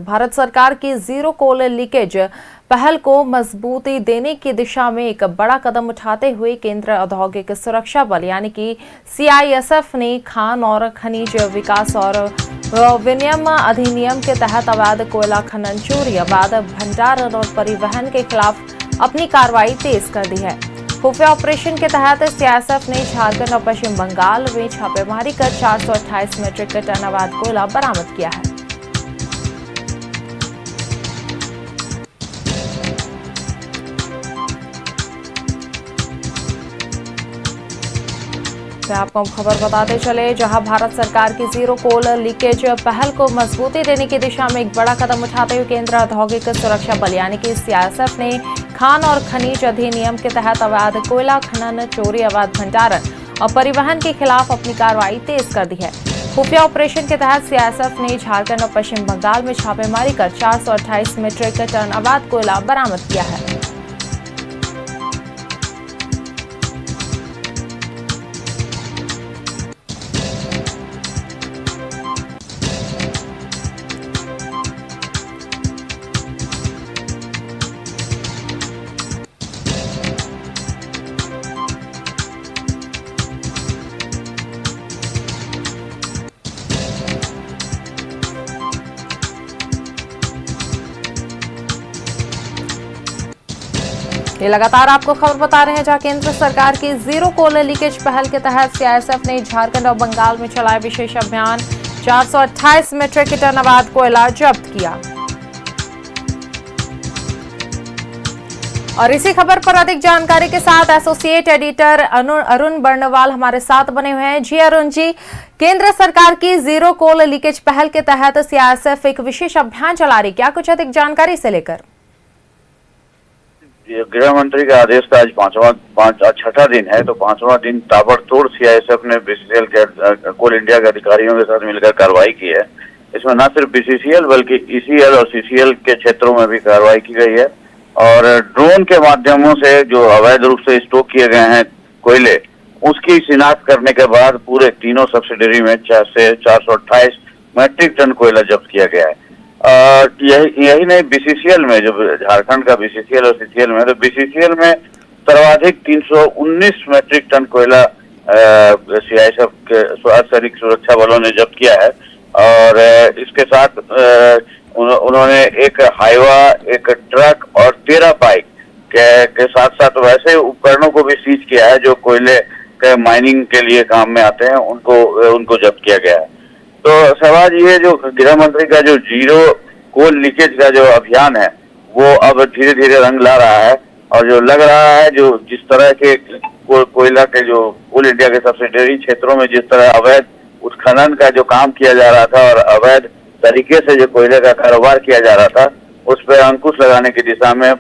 भारत सरकार की जीरो कोल लीकेज पहल को मजबूती देने की दिशा में एक बड़ा कदम उठाते हुए केंद्रीय औद्योगिक सुरक्षा बल यानी कि CISF ने खान और खनिज विकास और विनियम अधिनियम के तहत अवैध कोयला खनन, चोरी, अवैध भंडारण और परिवहन के खिलाफ अपनी कार्रवाई तेज कर दी है। खुफिया ऑपरेशन के तहत CISF ने झारखंड और पश्चिम बंगाल में छापेमारी कर 428 मीट्रिक टन अवैध कोयला बरामद किया है। आपको खबर बताते चले, जहां भारत सरकार की जीरो कोल लीकेज पहल को मजबूती देने की दिशा में एक बड़ा कदम उठाते हुए केंद्रीय औद्योगिक सुरक्षा बल यानी कि CISF ने खान और खनिज अधिनियम के तहत अवैध कोयला खनन, चोरी, अवैध भंडारण और परिवहन के खिलाफ अपनी कार्रवाई तेज कर दी है। खुफिया ऑपरेशन के तहत CISF ने झारखंड और पश्चिम बंगाल में छापेमारी कर 428 मीट्रिक टन अवैध कोयला बरामद किया है। ये लगातार आपको खबर बता रहे हैं, जहां केंद्र सरकार की जीरो कोल लीकेज पहल के तहत CISF ने झारखंड और बंगाल में चलाया विशेष अभियान, 428 मीट्रिक टन अवैध कोयला जब्त किया। और इसी खबर पर अधिक जानकारी के साथ एसोसिएट एडिटर अरुण बर्णवाल हमारे साथ बने हुए हैं। जी अरुण जी, केंद्र सरकार की जीरो कोल लीकेज पहल के तहत CISF एक विशेष अभियान चला रही, क्या कुछ अधिक जानकारी से लेकर? गृह मंत्री का आदेश था, आज छठा दिन है, तो पांचवा दिन ताबड़तोड़ CISF ने BCCL के कोल इंडिया के अधिकारियों के साथ मिलकर कार्रवाई की है। इसमें न सिर्फ BCCL बल्कि ECL और CCL के क्षेत्रों में भी कार्रवाई की गई है और ड्रोन के माध्यमों से जो अवैध रूप से स्टॉक किए गए हैं कोयले, उसकी शिनाख्त करने के बाद पूरे तीनों सब्सिडरी में 428 मीट्रिक टन कोयला जब्त किया गया है। यही नहीं, BCCL में जो झारखंड का BCCL और CCL में, तो BCCL में सर्वाधिक 319 मीट्रिक टन कोयला CISF के अर्धसैनिक सुरक्षा बलों ने जब्त किया है। और इसके साथ उन्होंने एक हाईवा, एक ट्रक और 13 बाइक के साथ साथ वैसे उपकरणों को भी सीज किया है जो कोयले के माइनिंग के लिए काम में आते हैं, उनको जब्त किया गया है। तो सहवाज, ये जो गृह मंत्री का जो जीरो कोल लीकेज का जो अभियान है वो अब धीरे धीरे रंग ला रहा है और जो लग रहा है, जो जिस तरह के कोयला के जो कोल इंडिया के सब्सिडरी क्षेत्रों में जिस तरह अवैध उत्खनन का जो काम किया जा रहा था और अवैध तरीके से जो कोयले का कारोबार किया जा रहा था, उस पर अंकुश लगाने की दिशा में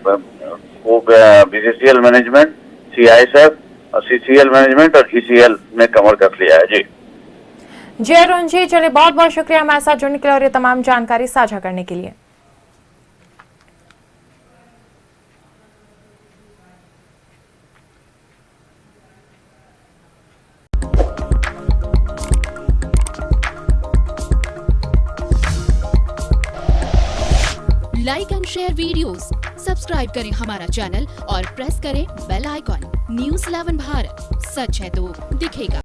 BCCL management, CISF, CCL management और ECL ने कमर कस लिया है। जी अरुण जी, चलिए बहुत बहुत शुक्रिया हमारे साथ जुड़ने के लिए और ये तमाम जानकारी साझा करने के लिए। Like and share videos, subscribe करें हमारा चैनल और प्रेस करें बेल आइकॉन। News 11 भारत, सच है तो दिखेगा।